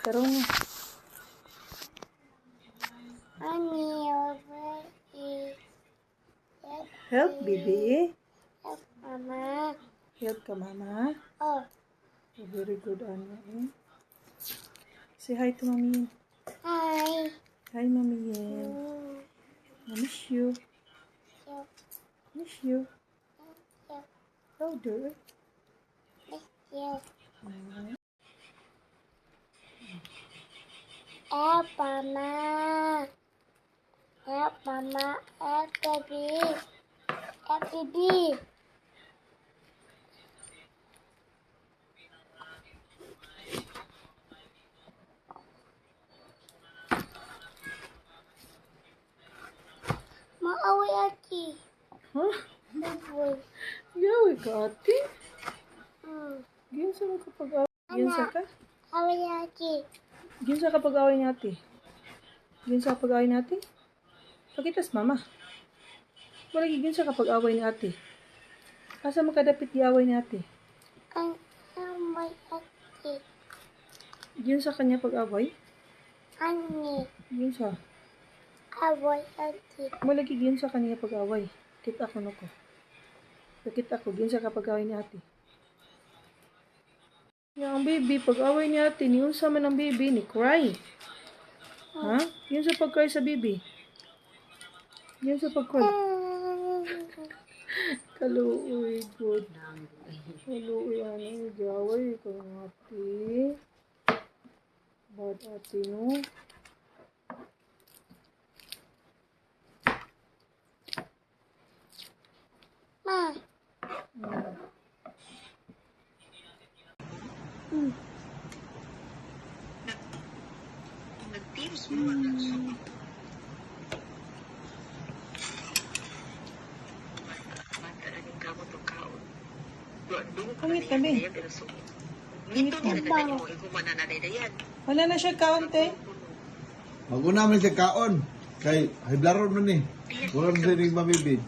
Tarong na. Help, baby. Help, Mama. Help ka, mama. Oh, Very good, Anya. Say hi to Mommy. hi. Hi, Mommy. I miss you. Help, Miss you. help, Louder. help. Help, Mama. Help, Mama. Help, baby. Help, baby. Maaway aki. Huh? Maaway. Yawi ka, ate. Ginsa mo kapag away. Ginsa Anak. ka? Away aki. Ginsa kapag away ni ate. Ginsa kapag away ni ate. Pakitas, mama. Wala ginsa kapag away ni ate. Asa makadapit di away ni ate. Ang away aki. Ginsa kanya pag away. Ani. Ginsa. Away aki. Wala ginsa kanya pag away. Kita ko no ko. Pakita ko ginsa kapag away ni ate. Yang baby, pag away ni ate, niunsa man ang baby, ni cry. Ha? Yun sa pag-cry sa baby. Yun sa pag-cry. Kaluoy, good. Kaluoy, ano, gaway ko ng ate. Bad ate, no? Ma. Nag-teams mo na sa matalagang kamot o kaon. Pangit na, be. Nito na nagkakanya mo, ikuman na nanay na yan. Wala na siya kaunti. Maguna man siya kaon. Kay hiblaron man eh. Wala na siya rin mamibid.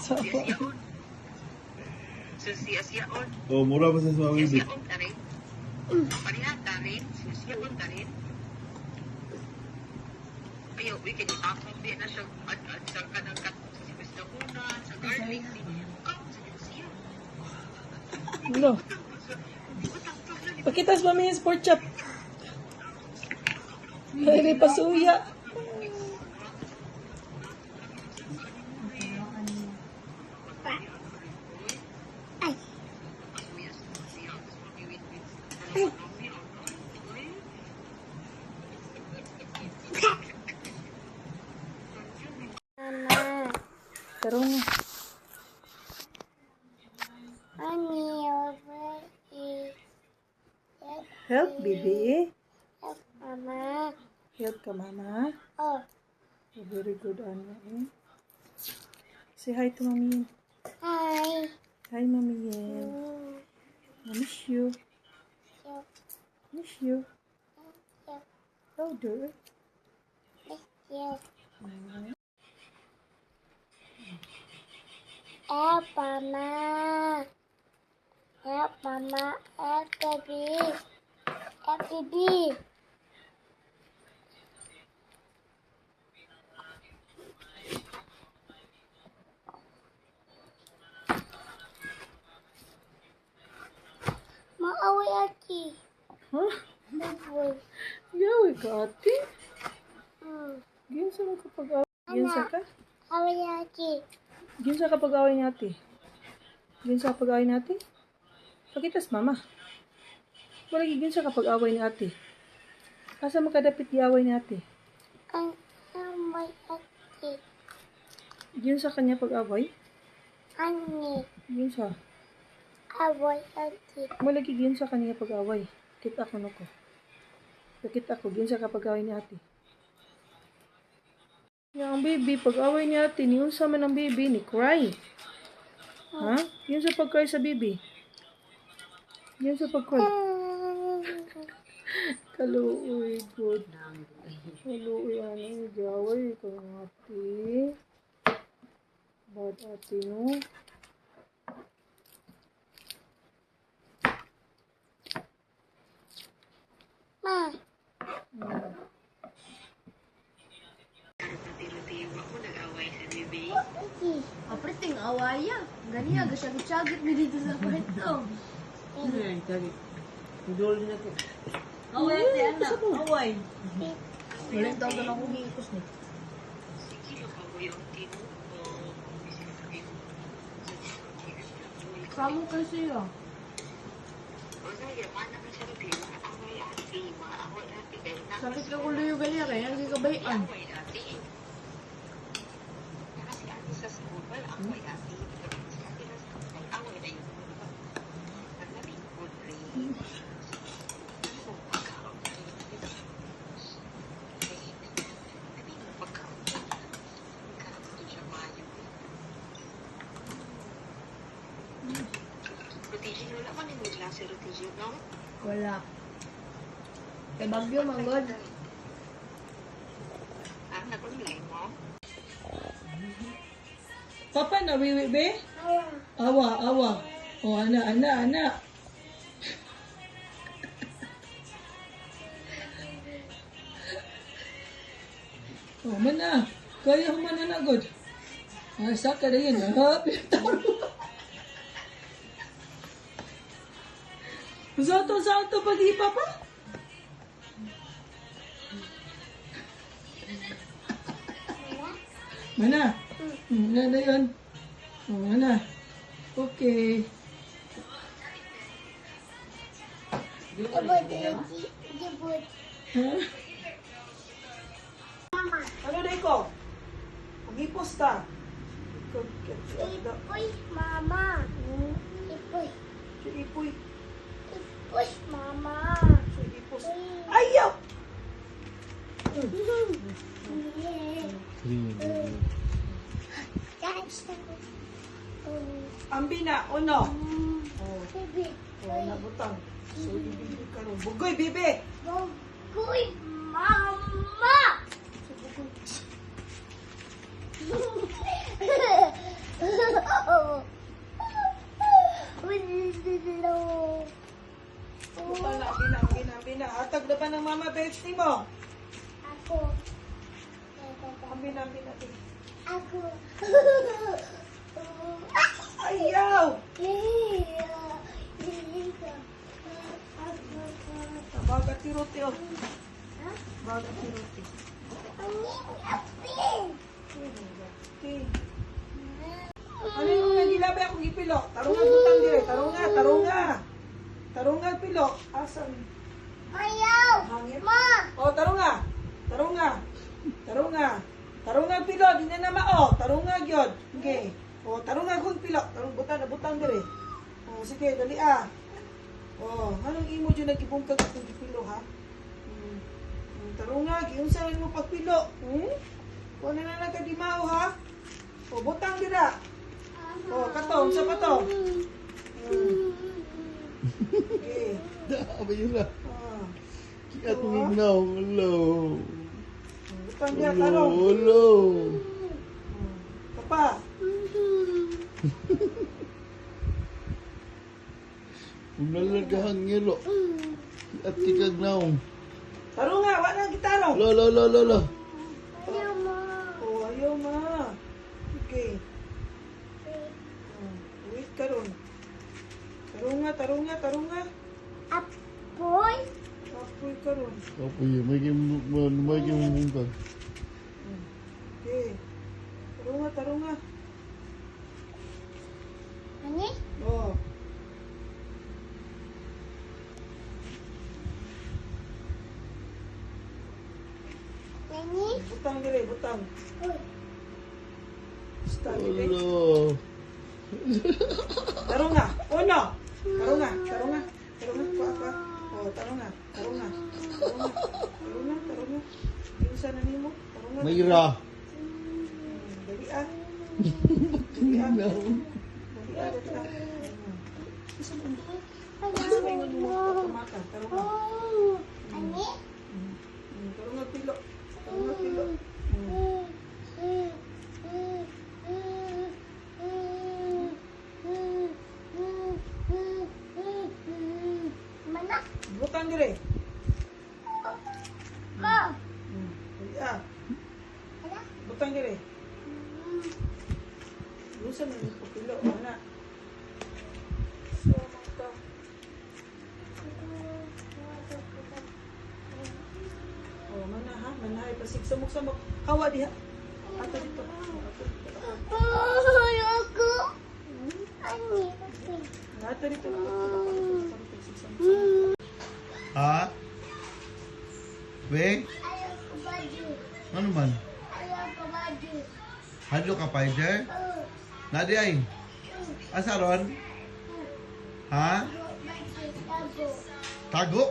So, Siya-siyaon. Siya-siyaon. O, mura pa siya sa mamibid. Siya-siyaon ka rin. Parihan ka rin. Siya-siyaon ka rin. Ayaw, we can ipapang din na siya at sa kanang sa gusto muna, sa garlic. Siya. no. Pakitas mami yung sport chop. May pasuya. Mama. Tarong na. Ani, away. Help, baby. Help, Mama. Help ka, mama. Oh, Very good, Anya. Say hi to Mommy. hi. Hi, Mommy. I miss you. Help, Miss you. help, Louder. help. Help, Mama. Help, Mama. Help, baby. Help, baby. Maaway aki. Huh? Maaway. Yawi ka, ate. Hmm. Ginsa mo kapag away. Ginsa ka? Away aki. Ginsa kapag away ni ate. Ginsa kapag away ni ate. Pakitas, mama. Wala ginsa kapag away ni ate. Asa makadapit di away ni ate. Ang away aki. Ginsa kanya pag away. Ani. Ginsa. Away aki. Wala ginsa kanya pag away. Kita ko no ko. Pakita ko ginsa kapag away ni ate. Yang baby, pag away ni ate, niunsa man ang baby, ni cry. Ha? Yun sa pag-cry sa baby. Yun sa pag-cry. Kaluoy, good. Kaluoy, ano, gaway ko ng ate. Bad ate, no? Kaya. Ganyan, gasyagit-syagit mo dito sa kwarto. Away, ate, anak. Away. Wala yung tawag na akong hihikos ni. Sige, kagoy ang tino. Kamu kasi ah. Sakit ka ulo yung ganyan kaya hindi ka bayan. Rotigin, wala man yung klase rotigin, no? Wala. Kay Bagyo, manggod. Ah, nakulay mo? Papa na wiwi be? Awa, awa. Oh, ana. Oh, mana. Kaya ko mana na god. Ah, saka na yun. Ah, pinataro. Sa to pagi papa? Mana? Na yun. Oh, mana? Okay. Jibut, jibut. Ha? Ano na ko? Pag-ipos ta. Ipoy, mama. Ipoy, Si Ipoy. ipoy, mama. Si Ipos. Ayaw! Ambi na, uno. Oh, Baby, oh, nabutang. So, ibibig ka rin. Bugoy, bibi! Bagoy, mama. Butang na, ambi na. Hatag na ba ng mama bets ni mo? Ako. Ambi na. Ako. Ayaw! Bagat si Ruti, oh. Bagat si Ruti. Okay. Ano yung nagilabay akong ipilo? Tarunga butang dire. Tarunga pilo. Asan? Ayaw! Hangin? Ma! Oh, tarunga pilo. Di na nama, oh. Tarunga gyud. Okay. Oh, tarunga kung pilo. Butang dire. Oh, sige, dali ah. Oh, anong imo dyan nag-ibungkag akong ipilo, ha? Tarunga, giunsa rin mo pagpilo. Kung na nagkadimao, ha? Oh, butang dira. Oh, katong, sa pa to? Okay. Apa yun lah? Ah. Kiat minaw. Hello. Butang dira, tarong. Hello. Kapa. Unalagahang ngelo. Kiat tikag naong. Tarunga, wala gitarong. Lo. Ayaw, ma. Oh, ayaw ma. Okay. Wait ka ron. Tarunga. Apoy. Apoy ka ron. Apa yun? May kimumungkag. Okay. Tarunga. Ani? Oh. Ani? Butang dire. Uy. Basta dire. Hello. Tarunga. Uno. Tarunga. Pa. Oh, tarunga. Yung sana nimo. Tarunga. Mayra. Dali ah. Minaw. Dali ah. Isa mo. Ayaw, May ngun mo. ma. Tumaka. Tarunga. Oh. Ani? Tarunga pilo. Mana? Butang dire. Ma. Dali ah. Ano? Butang dire. Lusa na nito. pilo. O na. So, mangka. O, mana ha? Manahay pa. Samok-samok. Hawa diha. Ato dito. Ato dito. Ayoko. Ani. Ato dito. Ha? We? Ayoko baju. Ano man? Ayoko baju. Hadlo ka, Pider? Nadi ay? Asa ron? Ha? Tago. Tago?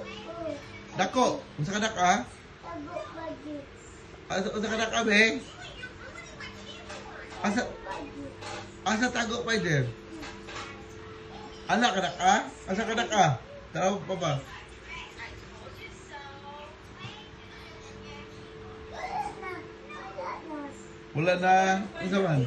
Dako? Unsa ka daka? Tago baju. Unsa ka daka, be? Asa Baju. asa tago, Pider? Anak ka daka? Asa ka daka? Tara pa ba? Wala na. Wala na. Wala na. Unsa man?